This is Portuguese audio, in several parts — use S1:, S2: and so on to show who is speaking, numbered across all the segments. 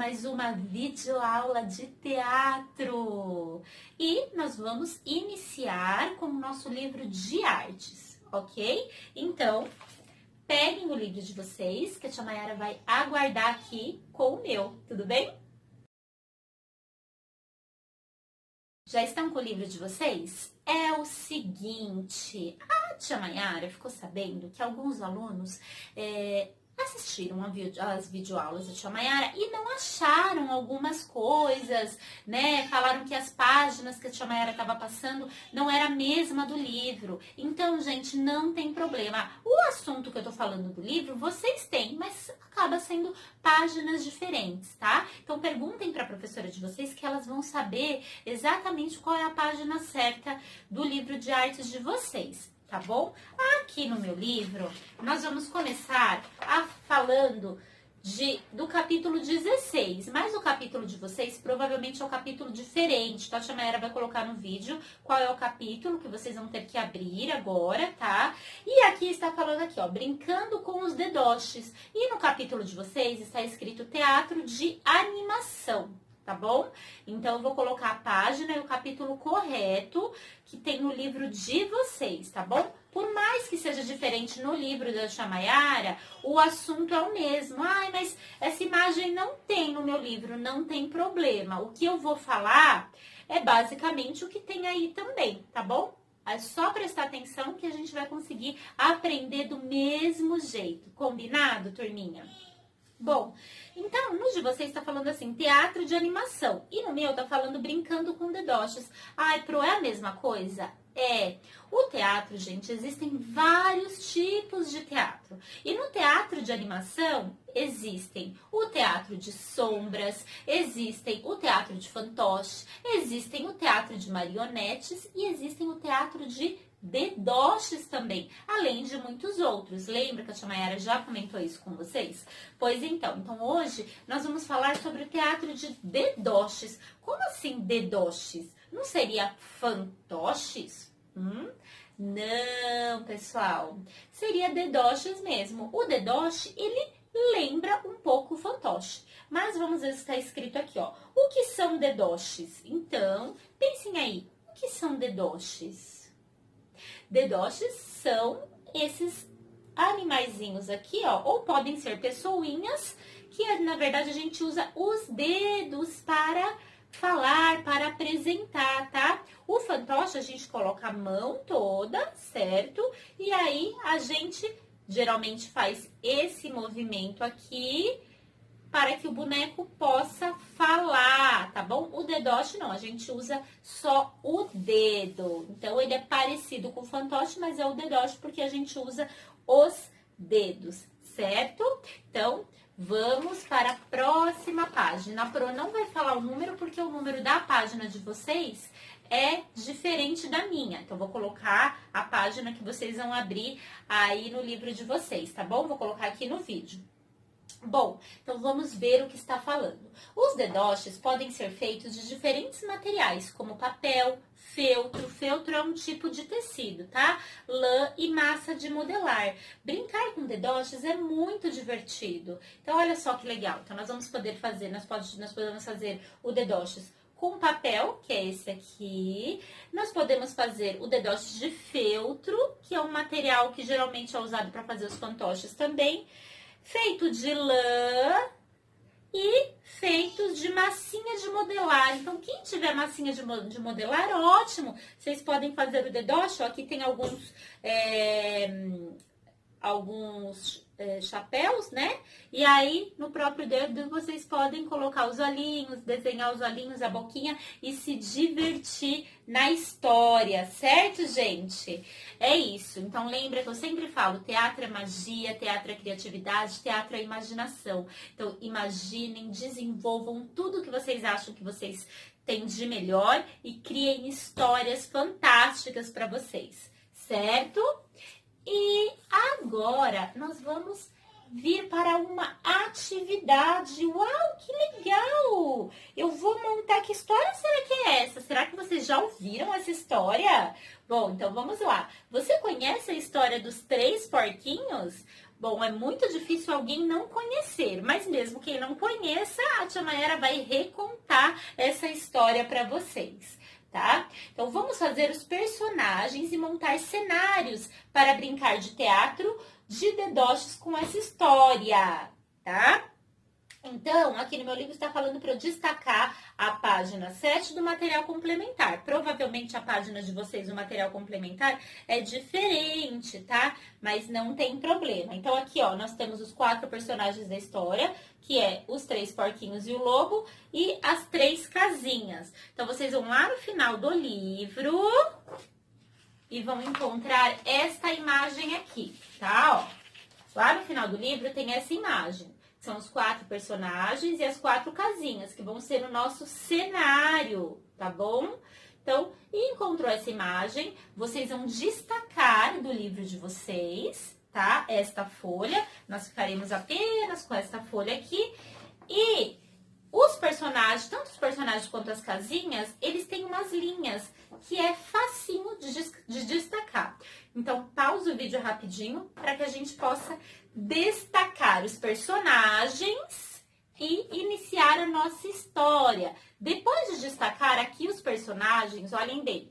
S1: mais uma videoaula de teatro. E nós vamos iniciar com o nosso livro de artes, ok? Então, peguem o livro de vocês, que a tia Mayara vai aguardar aqui com o meu, tudo bem? Já estão com o livro de vocês? É o seguinte, a tia Mayara ficou sabendo que alguns alunos assistiram as videoaulas da tia Mayara e não acharam algumas coisas, né? Falaram que as páginas que a tia Mayara estava passando não era a mesma do livro. Então, gente, não tem problema. O assunto que eu tô falando do livro, vocês têm, mas acaba sendo páginas diferentes, tá? Então, perguntem para a professora de vocês que elas vão saber exatamente qual é a página certa do livro de artes de vocês. Tá bom? Aqui no meu livro, nós vamos começar falando do capítulo 16, mas o capítulo de vocês provavelmente é um capítulo diferente, tá? A tia Mayara vai colocar no vídeo qual é o capítulo que vocês vão ter que abrir agora, tá? E aqui está falando aqui, ó, brincando com os dedoches. E no capítulo de vocês está escrito teatro de animação. Tá bom? Então, eu vou colocar a página e o capítulo correto que tem no livro de vocês, tá bom? Por mais que seja diferente no livro da tia Mayara, o assunto é o mesmo. Ai, mas essa imagem não tem no meu livro, não tem problema. O que eu vou falar é basicamente o que tem aí também, tá bom? É só prestar atenção que a gente vai conseguir aprender do mesmo jeito. Combinado, turminha? Bom, então, no de vocês está falando assim, teatro de animação. E no meu tá falando brincando com dedoches. Ai, Pro, é a mesma coisa? É. O teatro, gente, existem vários tipos de teatro. E no teatro de animação, existem o teatro de sombras, existem o teatro de fantoche, existem o teatro de marionetes e existem o teatro de dedoches também, além de muitos outros. Lembra que a tia Mayara já comentou isso com vocês? Pois então, hoje nós vamos falar sobre o teatro de dedoches. Como assim dedoches? Não seria fantoches? Não, pessoal. Seria dedoches mesmo. O dedoche, ele lembra um pouco o fantoche. Mas vamos ver se está escrito aqui, ó. O que são dedoches? Então, pensem aí. O que são dedoches? Dedoches são esses animaizinhos aqui, ó, ou podem ser pessoinhas, que na verdade a gente usa os dedos para falar, para apresentar, tá? O fantoche a gente coloca a mão toda, certo? E aí a gente geralmente faz esse movimento aqui para que o boneco possa falar, tá bom? O dedoche não, a gente usa só o dedo. Então, ele é parecido com o fantoche, mas é o dedoche porque a gente usa os dedos, certo? Então, vamos para a próxima página. A Pro não vai falar o número porque o número da página de vocês é diferente da minha. Então, vou colocar a página que vocês vão abrir aí no livro de vocês, tá bom? Vou colocar aqui no vídeo. Bom, então vamos ver o que está falando. Os dedoches podem ser feitos de diferentes materiais, como papel, feltro. Feltro é um tipo de tecido, tá? Lã e massa de modelar. Brincar com dedoches é muito divertido. Então, olha só que legal. Então, nós vamos poder fazer, nós podemos fazer o dedoches com papel, que é esse aqui. Nós podemos fazer o dedoches de feltro, que é um material que geralmente é usado para fazer os fantoches também. Feito de lã e feitos de massinha de modelar. Então, quem tiver massinha de modelar, ótimo. Vocês podem fazer o dedoche, ó, aqui tem alguns chapéus, né? E aí, no próprio dedo, vocês podem colocar os olhinhos, desenhar os olhinhos, a boquinha e se divertir na história, certo, gente? É isso. Então, lembra que eu sempre falo, teatro é magia, teatro é criatividade, teatro é imaginação. Então, imaginem, desenvolvam tudo que vocês acham que vocês têm de melhor e criem histórias fantásticas para vocês, certo? E agora nós vamos vir para uma atividade. Uau, que legal! Eu vou montar. Que história será que é essa? Será que vocês já ouviram essa história? Bom, então vamos lá. Você conhece a história dos três porquinhos? Bom, é muito difícil alguém não conhecer, mas mesmo quem não conheça, a tia Mayara vai recontar essa história para vocês, tá? Então, vamos fazer os personagens e montar cenários para brincar de teatro de deboches com essa história, tá? Então, aqui no meu livro está falando para eu destacar a página 7 do material complementar. Provavelmente a página de vocês, o material complementar, é diferente, tá? Mas não tem problema. Então, aqui, ó, nós temos os 4 personagens da história, que é os 3 porquinhos e o lobo, e as 3 casinhas. Então, vocês vão lá no final do livro e vão encontrar esta imagem aqui, tá? Ó, lá no final do livro tem essa imagem. São os 4 personagens e as 4 casinhas, que vão ser o nosso cenário, tá bom? Então, encontrou essa imagem, vocês vão destacar do livro de vocês, tá? Esta folha, nós ficaremos apenas com esta folha aqui. E os personagens, tanto os personagens quanto as casinhas, eles têm umas linhas que é facinho de destacar. Então, pausa o vídeo rapidinho para que a gente possa destacar os personagens e iniciar a nossa história. Depois de destacar aqui os personagens, olhem bem.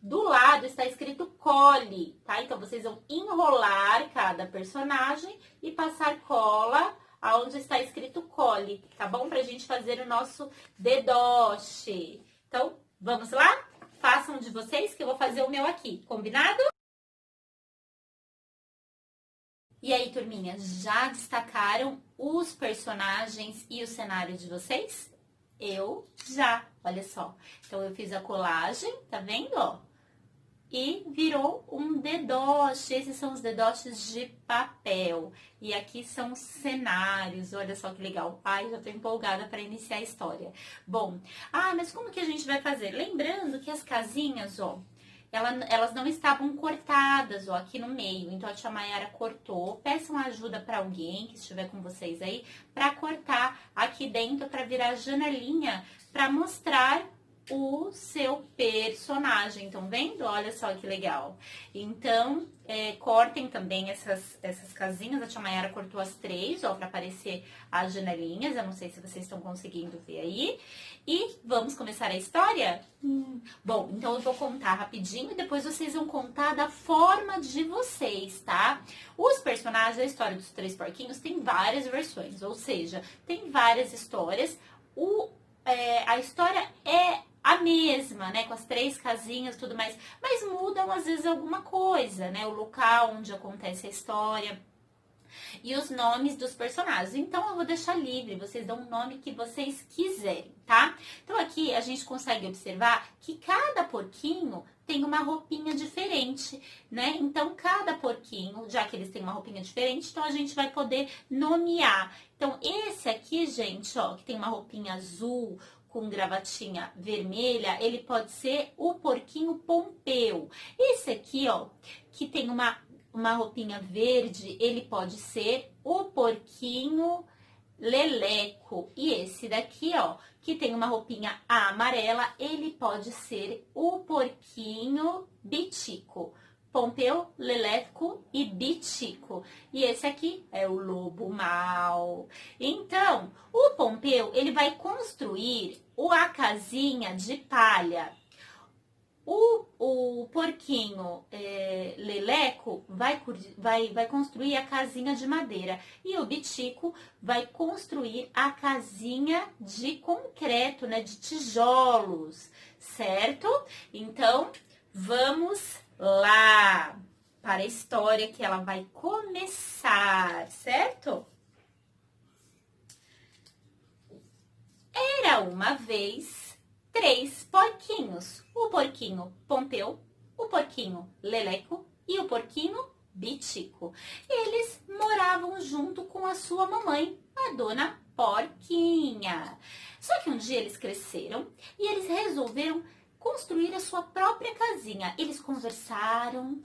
S1: Do lado está escrito cole, tá? Então, vocês vão enrolar cada personagem e passar cola aonde está escrito cole, tá bom? Pra gente fazer o nosso dedoche. Então, vamos lá? Façam de vocês que eu vou fazer o meu aqui, combinado? E aí, turminha, já destacaram os personagens e o cenário de vocês? Eu já, olha só. Então, eu fiz a colagem, tá vendo, ó? E virou um dedoche. Esses são os dedoches de papel. E aqui são os cenários. Olha só que legal. Ai, já tô empolgada para iniciar a história. Bom, mas como que a gente vai fazer? Lembrando que as casinhas, ó, elas não estavam cortadas, ó, aqui no meio. Então, a tia Mayara cortou. Peçam ajuda para alguém que estiver com vocês aí, para cortar aqui dentro, para virar janelinha, para mostrar o seu personagem. Estão vendo? Olha só que legal. Então, cortem também essas casinhas. A tia Mayara cortou as 3, ó, para aparecer as janelinhas. Eu não sei se vocês estão conseguindo ver aí. E vamos começar a história? Bom, então eu vou contar rapidinho e depois vocês vão contar da forma de vocês, tá? Os personagens da história dos 3 porquinhos tem várias versões, ou seja, tem várias histórias. A história é a mesma, né? Com as 3 casinhas e tudo mais. Mas mudam, às vezes, alguma coisa, né? O local onde acontece a história e os nomes dos personagens. Então, eu vou deixar livre, vocês dão o nome que vocês quiserem, tá? Então, aqui a gente consegue observar que cada porquinho tem uma roupinha diferente, né? Então, cada porquinho, já que eles têm uma roupinha diferente, então a gente vai poder nomear. Então, esse aqui, gente, ó, que tem uma roupinha azul, com gravatinha vermelha, ele pode ser o porquinho Pompeu. Esse aqui, ó, que tem uma roupinha verde, ele pode ser o porquinho Leleco. E esse daqui, ó, que tem uma roupinha amarela, ele pode ser o porquinho Bitico. Pompeu, Leleco e Bitico. E esse aqui é o lobo mau. Então, o Pompeu, ele vai construir a casinha de palha. O porquinho Leleco vai construir a casinha de madeira. E o Bitico vai construir a casinha de concreto, né? De tijolos, certo? Então, vamos lá para a história que ela vai começar, certo? Era uma vez 3 porquinhos, o porquinho Pompeu, o porquinho Leleco e o porquinho Bitico. Eles moravam junto com a sua mamãe, a dona Porquinha. Só que um dia eles cresceram e eles resolveram construir a sua própria casinha. Eles conversaram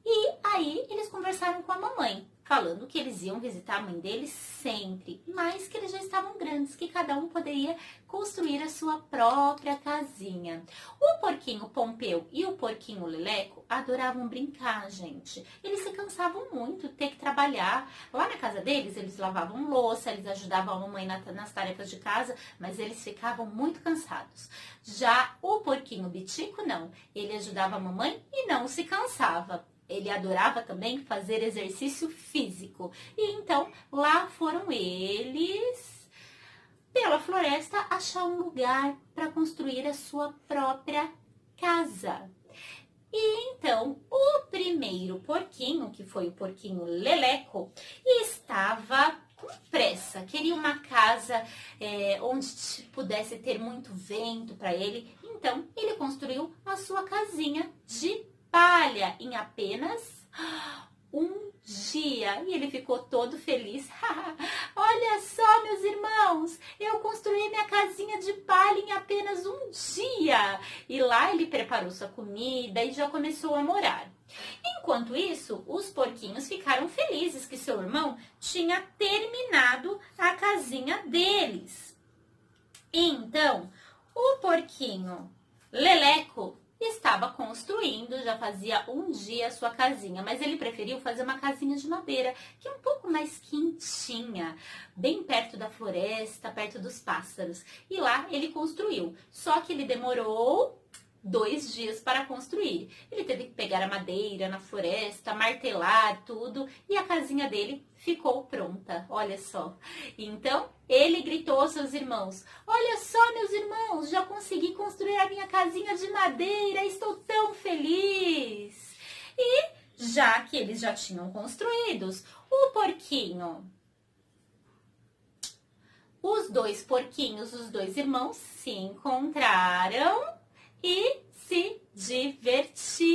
S1: E aí eles conversaram com a mamãe, falando que eles iam visitar a mãe deles sempre, mas que eles já estavam grandes, que cada um poderia construir a sua própria casinha. O porquinho Pompeu e o porquinho Leleco adoravam brincar, gente. Eles se cansavam muito de ter que trabalhar. Lá na casa deles, eles lavavam louça, eles ajudavam a mamãe nas tarefas de casa, mas eles ficavam muito cansados. Já o porquinho Bitico, não. Ele ajudava a mamãe e não se cansava. Ele adorava também fazer exercício físico. E então, lá foram eles, pela floresta, achar um lugar para construir a sua própria casa. E então, o primeiro porquinho, que foi o porquinho Leleco, estava com pressa. Queria uma casa onde pudesse ter muito vento para ele. Então, ele construiu a sua casinha de palha em apenas um dia. E ele ficou todo feliz. Olha só, meus irmãos, eu construí minha casinha de palha em apenas um dia. E lá ele preparou sua comida e já começou a morar. Enquanto isso, os porquinhos ficaram felizes que seu irmão tinha terminado a casinha deles. Então, o porquinho Leleco estava construindo, já fazia um dia a sua casinha, mas ele preferiu fazer uma casinha de madeira, que é um pouco mais quentinha, bem perto da floresta, perto dos pássaros. E lá ele construiu, só que ele demorou 2 dias para construir. Ele teve que pegar a madeira na floresta, martelar tudo e a casinha dele ficou pronta. Olha só. Então, ele gritou aos seus irmãos: olha só, meus irmãos, já consegui construir a minha casinha de madeira, estou tão feliz. E já que eles já tinham construídos, o porquinho, os 2 porquinhos, os 2 irmãos, se encontraram e se divertiram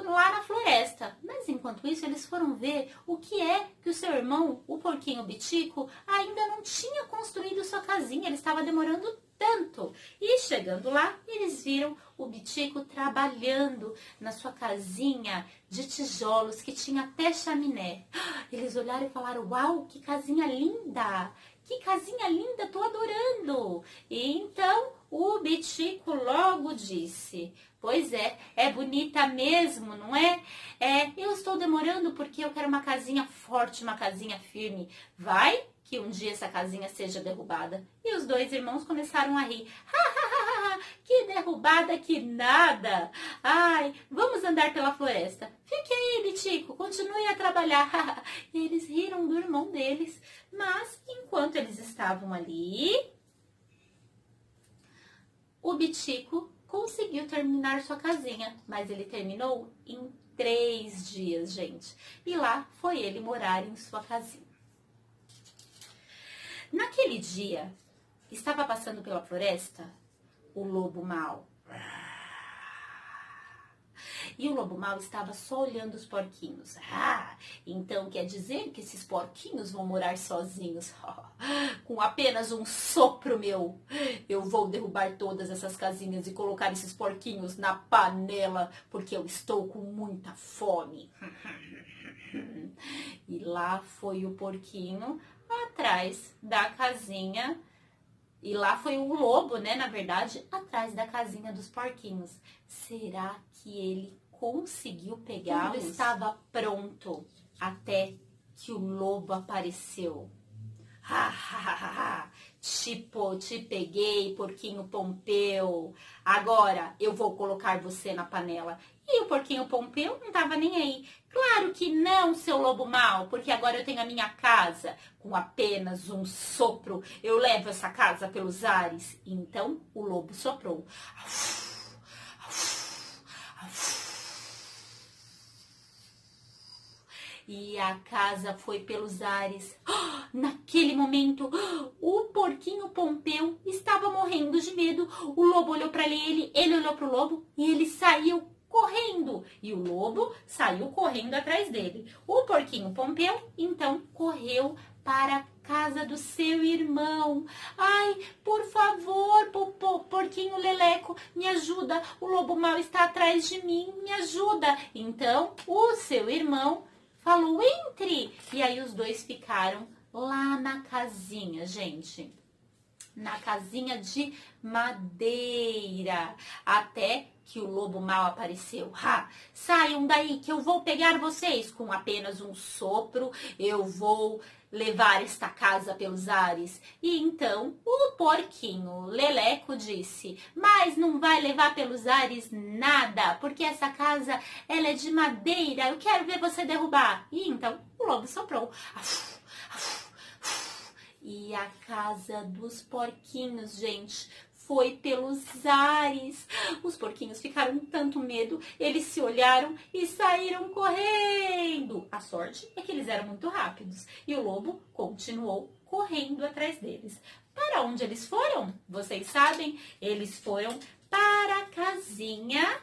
S1: lá na floresta. Mas enquanto isso, eles foram ver o que é que o seu irmão, o porquinho Bitico, ainda não tinha construído sua casinha. Ele estava demorando tanto. E chegando lá, eles viram o Bitico trabalhando na sua casinha de tijolos, que tinha até chaminé. Eles olharam e falaram: uau, que casinha linda! Que casinha linda, tô adorando! E então o Bitico logo disse: pois é bonita mesmo, não é? Eu estou demorando porque eu quero uma casinha forte, uma casinha firme. Vai que um dia essa casinha seja derrubada. E os 2 irmãos começaram a rir. Que derrubada que nada! Ai, vamos andar pela floresta. Fique aí, Bitico, continue a trabalhar. E eles riram do irmão deles. Mas, enquanto eles estavam ali, o Bitico conseguiu terminar sua casinha. Mas ele terminou em 3 dias, gente. E lá foi ele morar em sua casinha. Naquele dia, estava passando pela floresta o lobo mau. E o lobo mau estava só olhando os porquinhos. Então quer dizer que esses porquinhos vão morar sozinhos. Com apenas um sopro meu, eu vou derrubar todas essas casinhas e colocar esses porquinhos na panela, porque eu estou com muita fome. E lá foi o porquinho atrás da casinha. E lá foi o lobo, né, na verdade, atrás da casinha dos porquinhos. Será que ele conseguiu pegá-los? Tudo estava pronto até que o lobo apareceu. Te peguei, porquinho Pompeu. Agora eu vou colocar você na panela. E o porquinho Pompeu não estava nem aí. Claro que não, seu lobo mau, porque agora eu tenho a minha casa. Com apenas um sopro, eu levo essa casa pelos ares. Então o lobo soprou. E a casa foi pelos ares. Naquele momento, o porquinho Pompeu estava morrendo de medo. O lobo olhou para ele olhou para o lobo e ele saiu correndo. E o lobo saiu correndo atrás dele. O porquinho Pompeu, então, correu para a casa do seu irmão. Ai, por favor, porquinho Leleco, me ajuda, o lobo mau está atrás de mim, me ajuda. Então, o seu irmão falou, entre! E aí os dois ficaram lá na casinha, gente. Na casinha de madeira, até que o lobo mau apareceu. Saiam daí que eu vou pegar vocês. Com apenas um sopro, eu vou levar esta casa pelos ares. E então o porquinho Leleco disse, mas não vai levar pelos ares nada, porque essa casa ela é de madeira, eu quero ver você derrubar. E então o lobo soprou. E a casa dos porquinhos, gente, foi pelos ares. Os porquinhos ficaram com tanto medo, eles se olharam e saíram correndo. A sorte é que eles eram muito rápidos e o lobo continuou correndo atrás deles. Para onde eles foram? Vocês sabem? Eles foram para a casinha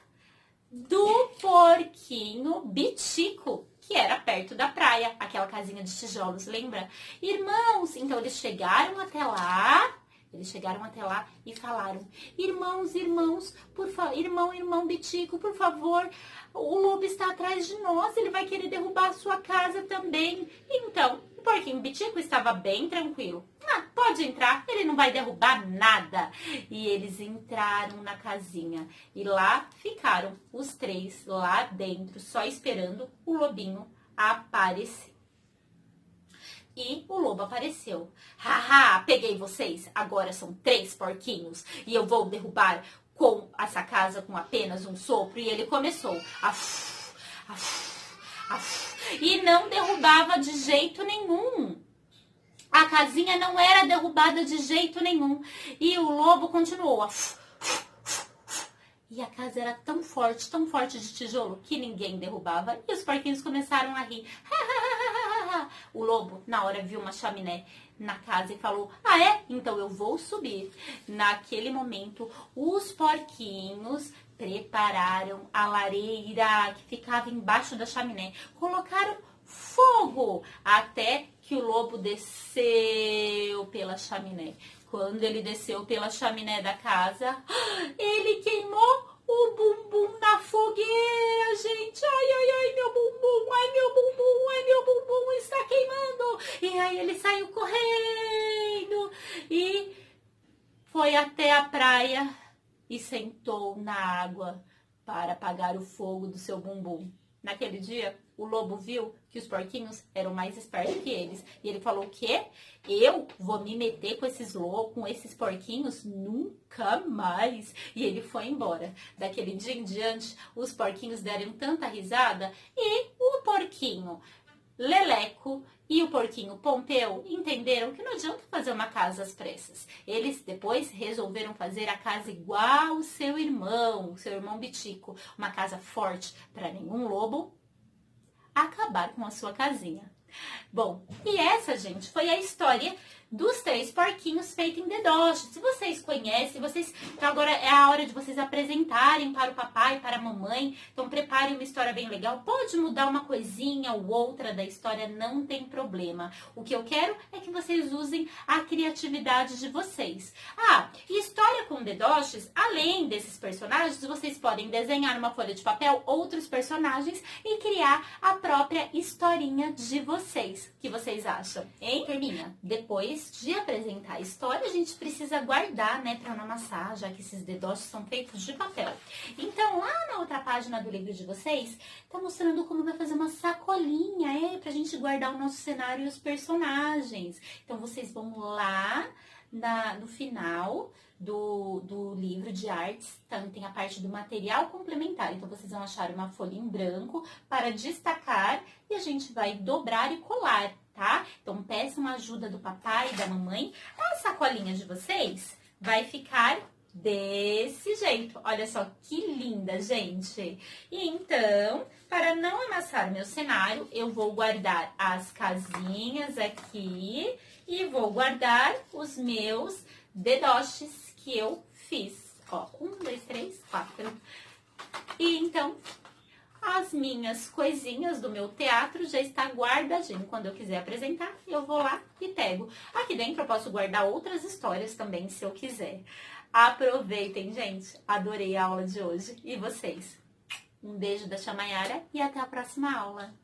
S1: do porquinho Bitico, que era perto da praia, aquela casinha de tijolos, lembra? Irmãos, então eles chegaram até lá e falaram, irmãos, por favor, irmão Bitico, por favor, o lobo está atrás de nós, ele vai querer derrubar a sua casa também. Então, o porquinho Bitico estava bem tranquilo. Pode entrar, ele não vai derrubar nada. E eles entraram na casinha e lá ficaram os três lá dentro, só esperando o lobinho aparecer. E o lobo apareceu. Peguei vocês, agora são 3 porquinhos e eu vou derrubar com essa casa com apenas um sopro. E ele começou. E não derrubava de jeito nenhum. A casinha não era derrubada de jeito nenhum. E o lobo continuou. E a casa era tão forte de tijolo, que ninguém derrubava. E os porquinhos começaram a rir. O lobo, na hora, viu uma chaminé na casa e falou, então eu vou subir. Naquele momento, os porquinhos prepararam a lareira que ficava embaixo da chaminé. Colocaram fogo até que o lobo desceu pela chaminé. Quando ele desceu pela chaminé da casa, ele queimou o bumbum na fogueira, gente. Ai, meu bumbum está queimando. E aí ele saiu correndo e foi até a praia e sentou na água para apagar o fogo do seu bumbum. Naquele dia, o lobo viu que os porquinhos eram mais espertos que eles. E ele falou, o quê? Eu vou me meter com esses porquinhos? Nunca mais. E ele foi embora. Daquele dia em diante, os porquinhos deram tanta risada. E o porquinho Leleco e o porquinho Pompeu entenderam que não adianta fazer uma casa às pressas. Eles depois resolveram fazer a casa igual o seu irmão Bitico. Uma casa forte para nenhum lobo acabar com a sua casinha. Bom, e essa, gente, foi a história dos 3 porquinhos feita em dedoche. Se vocês conhecem, então agora é a hora de vocês apresentarem para o papai, para a mamãe. Então preparem uma história bem legal. Pode mudar uma coisinha ou outra da história, não tem problema. O que eu quero é que vocês usem a criatividade de vocês. E história com dedoches, além desses personagens, vocês podem desenhar numa folha de papel outros personagens e criar a própria historinha de vocês. O que vocês acham, hein, turminha? Depois de apresentar a história, a gente precisa guardar, né, para não amassar, já que esses dedoches são feitos de papel. Então, lá na outra página do livro de vocês, tá mostrando como vai fazer uma sacolinha, pra gente guardar o nosso cenário e os personagens. Então, vocês vão lá no final do livro de artes, tem a parte do material complementar. Então, vocês vão achar uma folha em branco para destacar e a gente vai dobrar e colar, tá? Então, peçam a ajuda do papai e da mamãe. A sacolinha de vocês vai ficar desse jeito. Olha só que linda, gente. E então, para não amassar meu cenário, eu vou guardar as casinhas aqui e vou guardar os meus dedoches que eu fiz. Ó, 1, 2, 3, 4. E então, as minhas coisinhas do meu teatro já está guardadinho. Quando eu quiser apresentar, eu vou lá e pego. Aqui dentro eu posso guardar outras histórias também, se eu quiser. Aproveitem, gente. Adorei a aula de hoje. E vocês? Um beijo da Tia Mayara e até a próxima aula.